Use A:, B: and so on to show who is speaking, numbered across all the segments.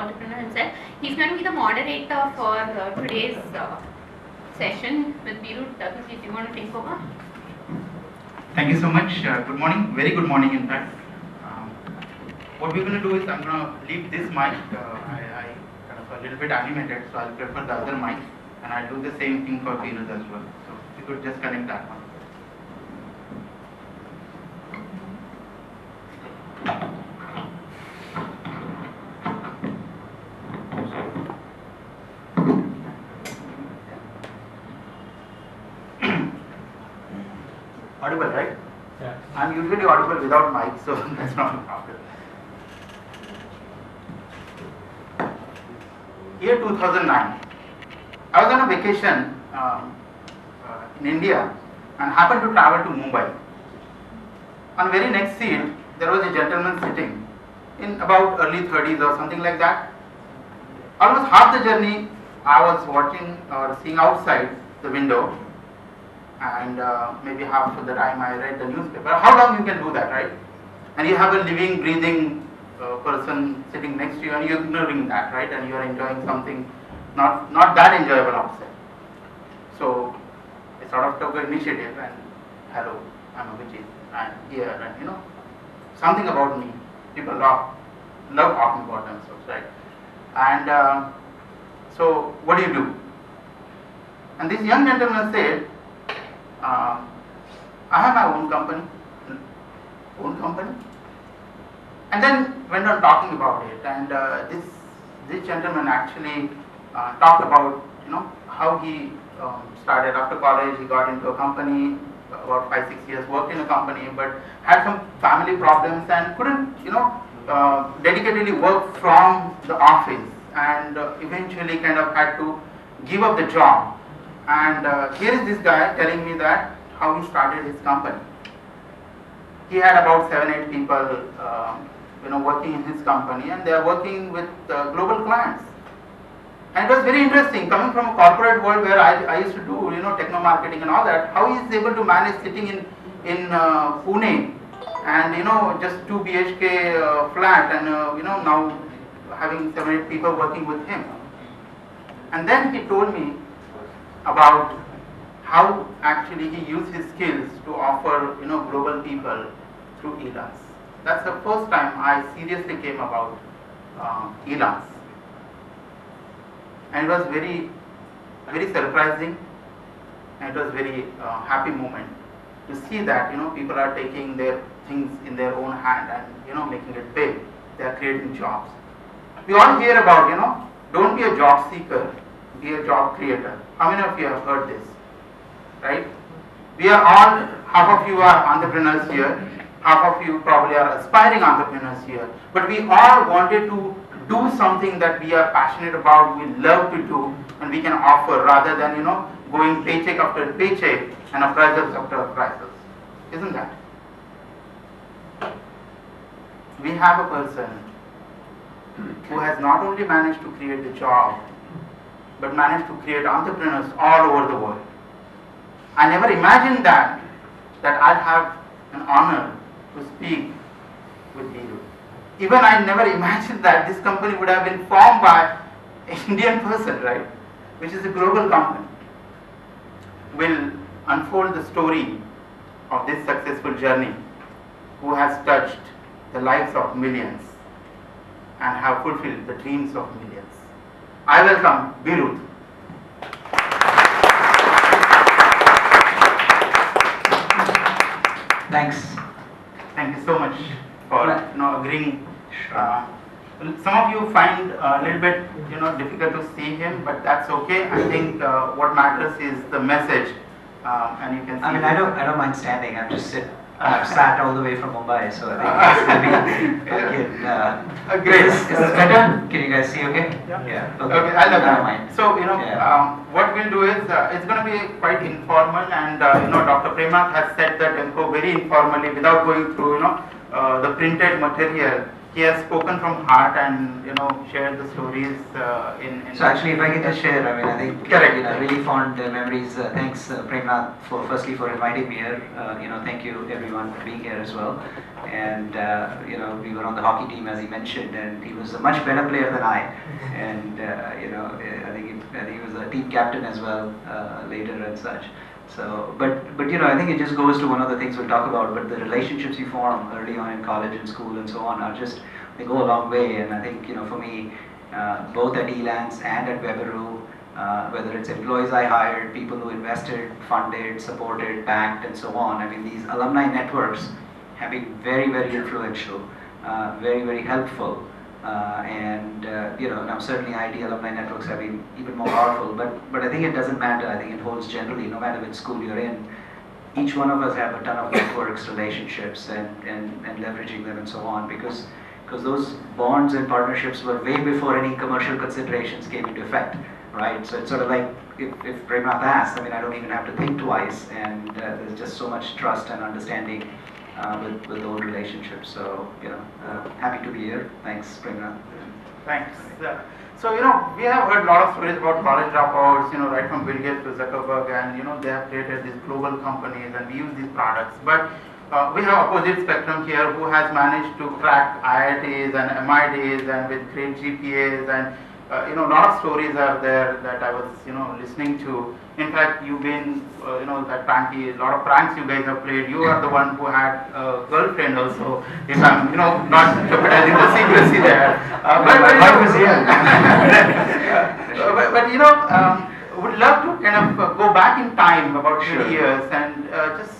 A: entrepreneur himself. He's going to be the moderator for today's session with Beerud. If you want to take over.
B: Thank you so much. Good morning. Very good morning, in fact. What we're going to do is I'm going to leave this mic. I kind of a little bit animated, so I'll prefer the other mic, and I'll do the same thing for Beerud as well. So if you could just connect that one. Audible, right?
C: Yeah.
B: I'm usually audible without mic, so that's not a problem. Year 2009, I was on a vacation in India and happened to travel to Mumbai. On the very next seat, there was a gentleman sitting in about early 30s or something like that. Almost half the journey I was watching or seeing outside the window, and maybe half of the time I read the newspaper. How long you can do that, right? And you have a living, breathing person sitting next to you, and you're ignoring that, right? And you're enjoying something not that enjoyable outside. So I sort of took an initiative and, hello, I'm Abhijit, I'm here, and something about me. People love talking about themselves, right? And so what do? And this young gentleman said, I have my own company, and then went on talking about it. And this gentleman actually talked about how he started after college. He got into a company, about 5-6 years worked in a company, but had some family problems and couldn't dedicatedly work from the office, and eventually kind of had to give up the job. And here is this guy telling me that how he started his company. He had about 7-8 people working in his company, and they are working with global clients. And it was very interesting, coming from a corporate world where I used to do techno marketing and all that, how he is able to manage sitting in Pune and just 2 BHK flat, and now having 7-8 people working with him. And then he told me about how actually he used his skills to offer global people through e-learns. That's the first time I seriously came about e-learns, and it was very, very surprising, and it was very happy moment to see that people are taking their things in their own hand and making it big. They are creating jobs. We all hear about don't be a job seeker, be a job creator. How many of you have heard this? Right? We are all, half of you are entrepreneurs here, half of you probably are aspiring entrepreneurs here, but we all wanted to do something that we are passionate about, we love to do, and we can offer, rather than going paycheck after paycheck and appraisals after appraisals. Isn't that? We have a person who has not only managed to create the job, but managed to create entrepreneurs all over the world. I never imagined that I'd have an honor to speak with Beerud. Even I never imagined that this company would have been formed by an Indian person, right? Which is a global company. Will unfold the story of this successful journey, who has touched the lives of millions and have fulfilled the dreams of millions. I welcome Beerud.
C: Thanks.
B: Thank you so much for agreeing. Some of you find a little bit difficult to see him, but that's okay. I think what matters is the message, and you can see.
C: I mean, I don't mind standing. I've sat all the way from Mumbai, so I think it's gonna be
B: great.
C: Is this better? Can you guys see? Okay. Yeah. Okay.
B: I love that.
C: Mind.
B: So what we'll do is it's going to be quite informal, and Dr. Premath has set the tempo very informally without going through the printed material. He has spoken from heart and shared the stories in.
C: So actually, if I can just share, I mean, I think
B: correct.
C: Really fond memories. Thanks, Premath, for inviting me here. Thank you everyone for being here as well. and you know, we were on the hockey team as he mentioned, and he was a much better player than I, and you know, I think he was a team captain as well later and such. So, but you know, I think it just goes to one of the things we'll talk about. But the relationships you form early on in college and school and so on are just, they go a long way. And I think, you know, for me, both at Elance and at Webaroo, whether it's employees I hired, people who invested, funded, supported, backed, and so on. I mean, these alumni networks have been very, very influential, very, very helpful. You know, now certainly IT alumni networks have been even more powerful, but I think it doesn't matter. I think it holds generally, no matter which school you're in. Each one of us have a ton of networks, relationships, and leveraging them and so on, because those bonds and partnerships were way before any commercial considerations came into effect, right? So it's sort of like, if Premnath asks, I mean, I don't even have to think twice, and there's just so much trust and understanding with those relationships. So, you know, happy to be here. Thanks, Premnath.
B: Thanks. So, you know, we have heard a lot of stories about college dropouts, you know, right from Bill Gates to Zuckerberg, and, you know, they have created these global companies and we use these products. But we have opposite spectrum here who has managed to crack IITs and MITs and with great GPAs, and you know, a lot of stories are there that I was, you know, listening to. In fact, you've been, you know, that pranky, a lot of pranks you guys have played. You are the one who had a girlfriend also, if I'm, you know, not jeopardizing the secrecy there. But you know, would love to kind of go back in time about 30 years and just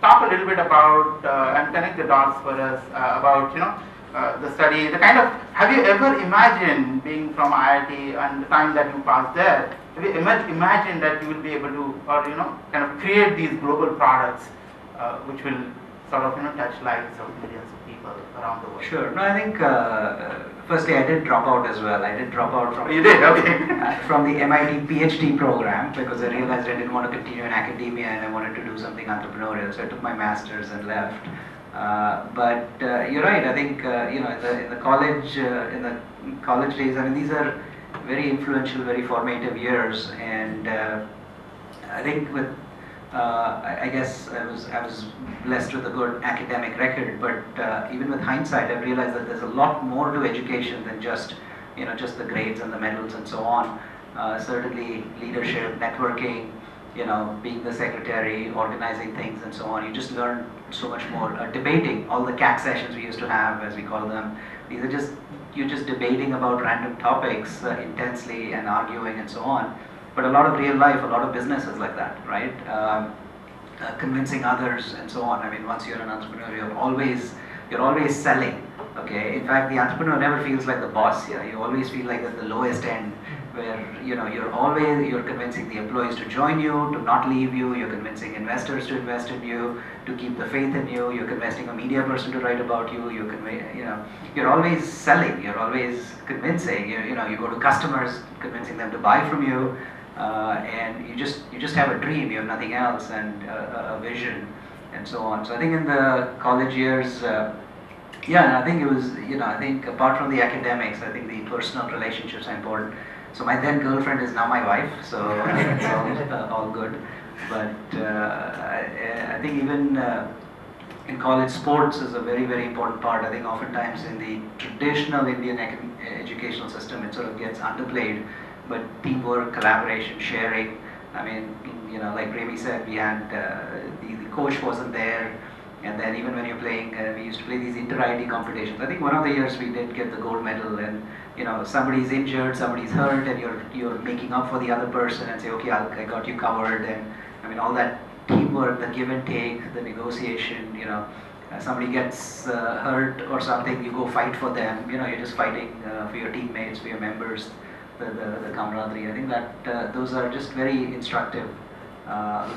B: talk a little bit about and connect the dots for us about, you know, the study, the kind of, have you ever imagined being from IIT and the time that you passed there, have you imagined that you will be able to, or, you know, kind of create these global products which will sort of, you know, touch lives of millions of people around the world?
C: Sure. No, I think firstly I did drop out as well. I did drop out from
B: You did? Okay.
C: From the MIT PhD program because I realized I didn't want to continue in academia and I wanted to do something entrepreneurial. So I took my master's and left. But you're right. I think you know, in the college days, I mean, these are very influential, very formative years, and I think with I guess I was blessed with a good academic record, but even with hindsight, I've realized that there's a lot more to education than just, you know, just the grades and the medals and so on. Certainly leadership, networking, you know, being the secretary, organizing things and so on. You just learn so much more. Debating, all the CAC sessions we used to have, as we call them, these are just, you're just debating about random topics intensely and arguing and so on. But a lot of real life, a lot of business is like that, right? Convincing others and so on. I mean, once you're an entrepreneur, you're always selling. Okay. In fact, the entrepreneur never feels like the boss. Yeah, you always feel like at the lowest end, where, you know, you're convincing the employees to join you, to not leave you. You're convincing investors to invest in you, to keep the faith in you. You're convincing a media person to write about you. You're always selling. You're always convincing. You know, you go to customers, convincing them to buy from you. And you just have a dream, you have nothing else, and a vision and so on. So I think in the college years, yeah, I think it was, you know, I think apart from the academics, I think the personal relationships are important. So my then girlfriend is now my wife, so it's all good. But I think even in college, sports is a very, very important part. I think oftentimes in the traditional Indian educational system, it sort of gets underplayed. But teamwork, collaboration, sharing. I mean, you know, like Remy said, we had the coach wasn't there, and then even when you're playing, we used to play these inter-IT competitions. I think one of the years we did get the gold medal, and you know, somebody's injured, somebody's hurt, and you're making up for the other person and say, okay, I got you covered, and I mean all that teamwork, the give and take, the negotiation. You know, somebody gets hurt or something, you go fight for them. You know, you're just fighting for your teammates, for your members. The camaraderie. I think that those are just very instructive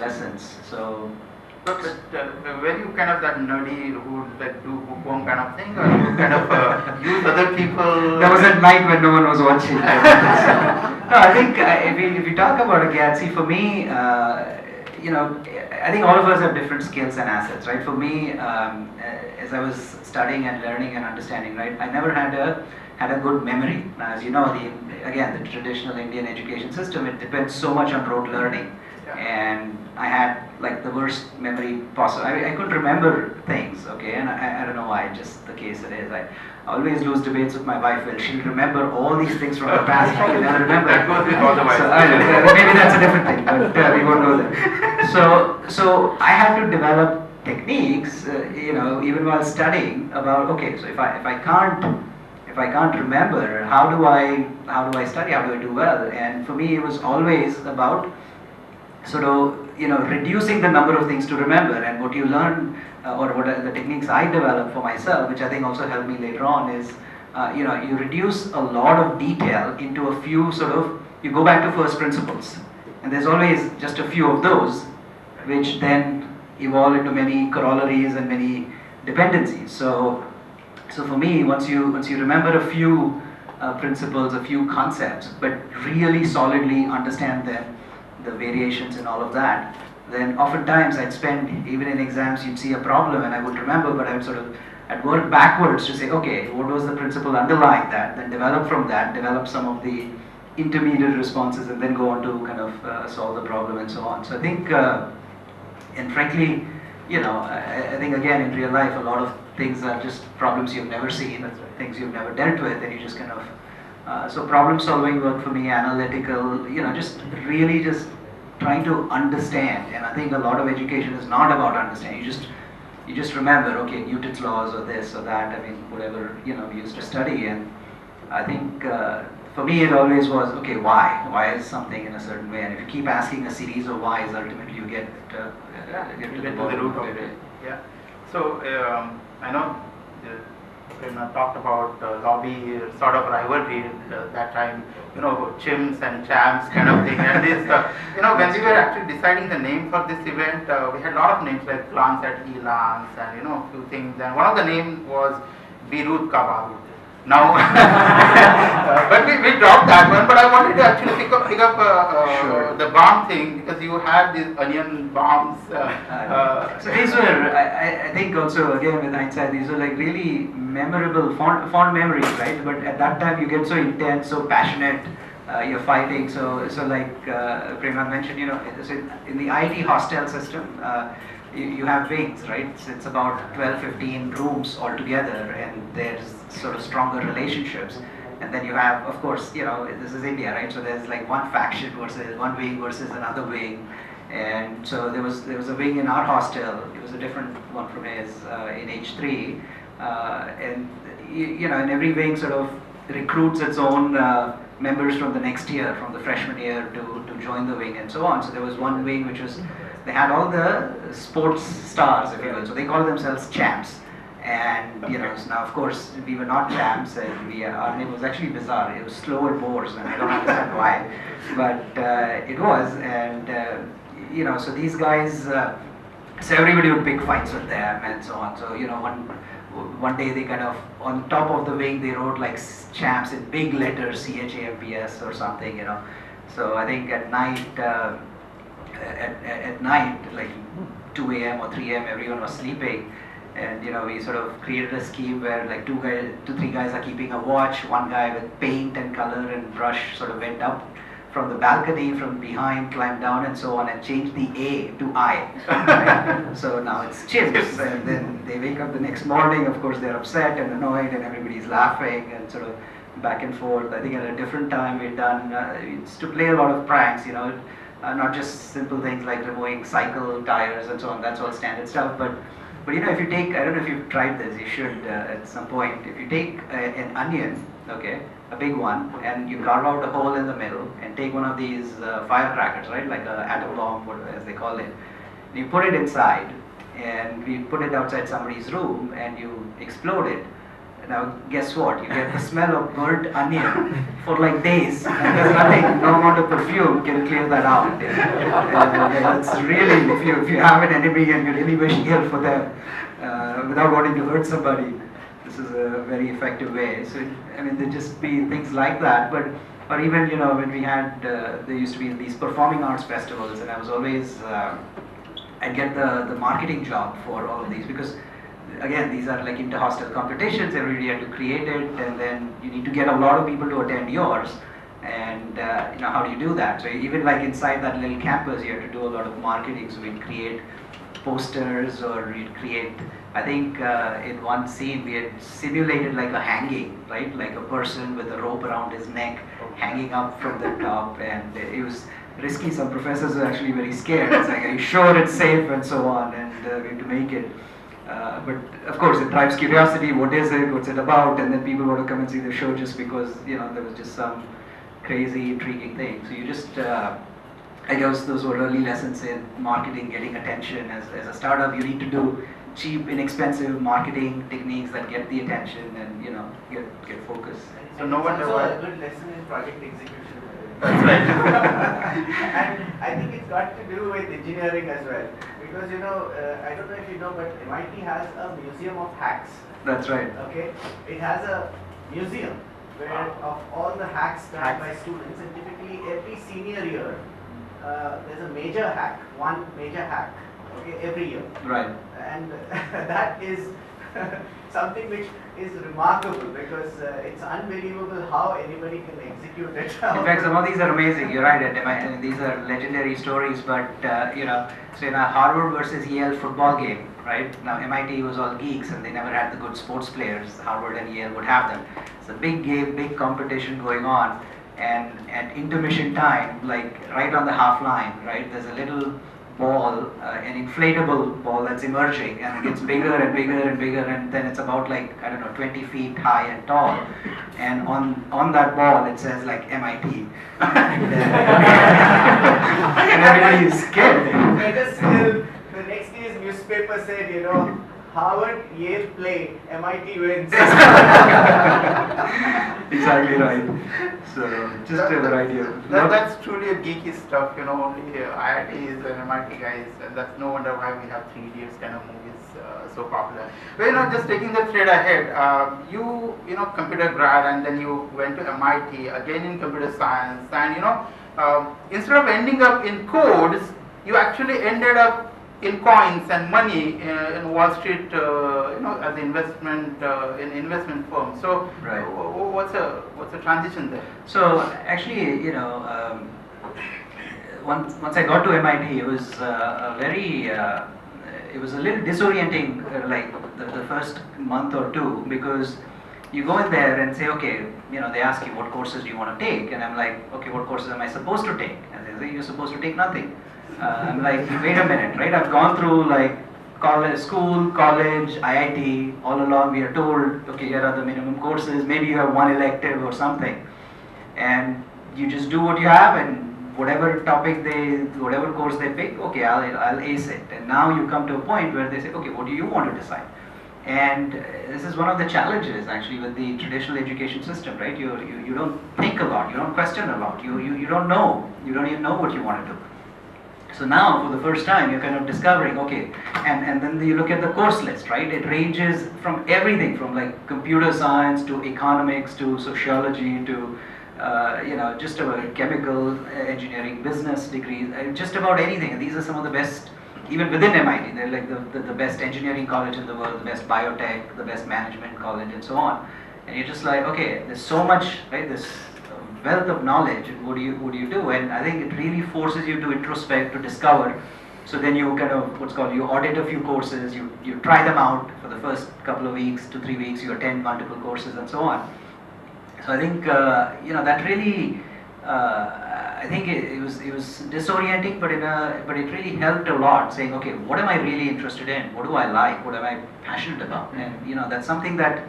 C: lessons. So,
B: but were you kind of that nerdy who would like do bookworm kind of thing, or you kind of use other people?
C: That was at night when no one was watching. No, I think if you talk about a GAD, see, for me, you know, I think all of us have different skills and assets, right? For me, as I was studying and learning and understanding, right, I never had a good memory. Now, as you know, the traditional Indian education system, it depends so much on rote learning. and I had like the worst memory possible. I couldn't remember things, okay, and I don't know why, just the case it is. I always lose debates with my wife. Well, she'll remember all these things from the past, I can never remember.
B: That goes with all the wives.
C: So, maybe that's a different thing, but we won't go there. So I had to develop techniques, even while studying about, okay, so if I can't remember, how do I study? How do I do well? And for me, it was always about sort of reducing the number of things to remember. And what you learn, or what are the techniques I developed for myself, which I think also helped me later on, is you reduce a lot of detail into a few you go back to first principles, and there's always just a few of those, which then evolve into many corollaries and many dependencies. So for me, once you remember a few principles, a few concepts, but really solidly understand them, the variations and all of that, then oftentimes I'd spend, even in exams, you'd see a problem and I would remember, but I'd work backwards to say, okay, what was the principle underlying that, then develop from that, develop some of the intermediate responses, and then go on to kind of solve the problem and so on. So I think, and frankly, I think again in real life, a lot of things are just problems you've never seen, things you've never dealt with, and you just kind of, so problem solving work for me, analytical, just really just trying to understand. And I think a lot of education is not about understanding. You just remember, okay, Newton's laws or this or that, I mean, whatever, we used to study. And I think for me it always was, okay, why? Why is something in a certain way? And if you keep asking a series of whys, ultimately you get to the
B: root of it. Yeah. So I know talked about lobby sort of rivalry that time, chimps and champs kind of thing. And this, when we were actually deciding the name for this event, we had a lot of names like Glance at Elance and a few things. And one of the names was Beerud Sheth. Now, but we dropped that one. But I wanted to actually pick up
C: Sure.
B: the bomb thing, because you had these onion bombs.
C: So these were, I think also again with hindsight, these were like really memorable, fond memories, right? But at that time you get so intense, so passionate, you're fighting. So like Prema mentioned, so in the IT hostel system, you have wings, right? So it's about 12, 15 rooms altogether, and there's sort of stronger relationships. And then you have, of course, this is India, right? So there's like one faction versus one wing versus another wing. And so there was a wing in our hostel. It was a different one from his in H3, and and every wing sort of recruits its own members from the next year, from the freshman year, to join the wing and so on. So there was one wing which was, they had all the sports stars, if you will. So they call themselves champs. And so now of course we were not champs, and our name was actually bizarre. It was Slow and Boars, and I don't understand why, but it was. And so these guys, so everybody would pick fights with them and so on. So one day they kind of, on top of the wing, they wrote like champs in big letters, CHAMPS or something. So I think at night, like 2 a.m. or 3 a.m., everyone was sleeping. And we sort of created a scheme where like two, three guys are keeping a watch. One guy with paint and color and brush sort of went up from the balcony from behind, climbed down and so on, and changed the A to I. Right? So now it's chimps, and then they wake up the next morning. Of course, they're upset and annoyed, and everybody's laughing and sort of back and forth. I think at a different time we'd done it's to play a lot of pranks. Not just simple things like removing cycle tires and so on. That's all standard stuff, but if you take, I don't know if you've tried this, you should at some point. If you take an onion, okay, a big one, and you carve out a hole in the middle, and take one of these firecrackers, right, like an atom bomb, as they call it, and you put it inside, and you put it outside somebody's room, and you explode it. Now, guess what? You get the smell of burnt onion for like days, and there's nothing, no amount of perfume can clear that out. And it's really, if you have an enemy and you really wish ill for them without wanting to hurt somebody, this is a very effective way. So, I mean, there just be things like that, or even, when we had, there used to be these performing arts festivals, and I was always, I'd get the marketing job for all of these, because again, these are like inter-hostel competitions. Everybody had to create it, and then you need to get a lot of people to attend yours. And how do you do that? So even like inside that little campus, you have to do a lot of marketing. So we'd create posters, or we'd create, I think in one scene we had simulated like a hanging, right? Like a person with a rope around his neck hanging up from the top, and it was risky. Some professors were actually very scared. It's like, are you sure it's safe, and so on, and we have to make it. But of course it drives curiosity. What is it? What's it about? And then people want to come and see the show just because there was just some crazy, intriguing thing. So you just, I guess those were early lessons in marketing, getting attention. As a startup, you need to do cheap, inexpensive marketing techniques that get the attention and get focus.
B: So no wonder
D: also
B: why.
D: a good lesson in project execution.
B: That's right.
D: And I think it's got to do with engineering as well. Because I don't know if you know, but MIT has a museum of hacks.
C: That's right.
D: Okay, it has a museum where of all the hacks done by students, and typically every senior year there's a major hack, one major hack. Okay, every year.
C: Right.
D: And that is something which is remarkable, because it's unbelievable how anybody can execute it.
C: In fact, some of these are amazing. You're right. These are legendary stories. But so in a Harvard versus Yale football game, right? Now MIT was all geeks, and they never had the good sports players. Harvard and Yale would have them. It's a big game, big competition going on, and at intermission time, like right on the half line, right? There's a little ball, an inflatable ball that's emerging, and it gets bigger and bigger and bigger, and then it's about like, I don't know, 20 feet high and tall, and on that ball it says like MIT, and everybody is scared.
D: Better still, the next day's newspaper said, Harvard, Yale play, MIT wins.
C: Exactly right. So just a variety of.
B: That's truly a geeky stuff, only IITs and MIT guys, and that's no wonder why we have 3 Idiots kind of movies so popular. But just taking the thread ahead, you computer grad, and then you went to MIT again in computer science, and instead of ending up in codes, you actually ended up in coins and money in Wall Street, as investment in investment firms. So,
C: right.
B: What's a transition there?
C: So actually, once I got to MIT, it was it was a little disorienting, like the first month or two, because you go in there and say, okay, they ask you what courses do you want to take, and I'm like, okay, what courses am I supposed to take? And they say, you're supposed to take nothing. I'm like, wait a minute, right? I've gone through like school, college, IIT, all along we are told, okay, here are the minimum courses, maybe you have one elective or something, and you just do what you have, and whatever whatever course they pick, okay, I'll ace it. And now you come to a point where they say, okay, what do you want to decide? And this is one of the challenges actually with the traditional education system, right? You don't think a lot, you don't question a lot, you don't know, you don't even know what you want to do. So now, for the first time, you're kind of discovering, okay, and then you look at the course list, right? It ranges from everything, from like computer science to economics to sociology to, just about chemical engineering, business degrees, just about anything. And these are some of the best, even within MIT, they're like the best engineering college in the world, the best biotech, the best management college, and so on. And you're just like, okay, there's so much, right? This wealth of knowledge, what do you do? And I think it really forces you to introspect, to discover. So then you kind of, you audit a few courses, you try them out for the first couple of weeks to 3 weeks, you attend multiple courses and so on. So I think, that really, I think it was disorienting, but it really helped a lot, saying, okay, what am I really interested in? What do I like? What am I passionate about? And that's something that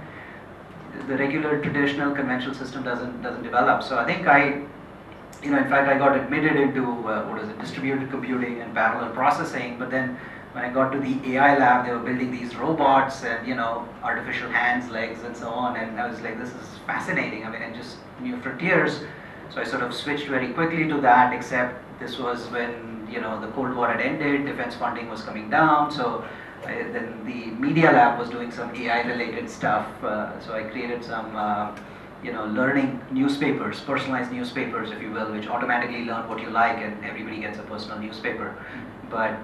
C: the regular traditional conventional system doesn't develop. So I think in fact I got admitted into distributed computing and parallel processing, but then when I got to the AI lab, they were building these robots and artificial hands, legs, and so on, and I was like, this is fascinating. I mean, I just new frontiers. So I sort of switched very quickly to that, except this was when the Cold War had ended, defense funding was coming down, so then the media lab was doing some AI related stuff, so I created some learning newspapers, personalized newspapers if you will, which automatically learn what you like and everybody gets a personal newspaper. But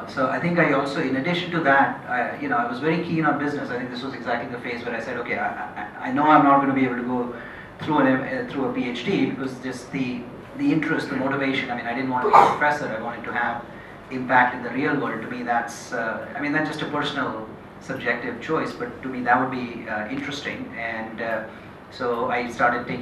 C: so I think I also, in addition to that, I was very keen on business. I think this was exactly the phase where I said, okay, I know I'm not going to be able to go through a PhD, because just the interest, the motivation. I mean, I didn't want to be a professor. I wanted to have impact in the real world. To me, that's that's just a personal, subjective choice. But to me, that would be interesting. And so I started taking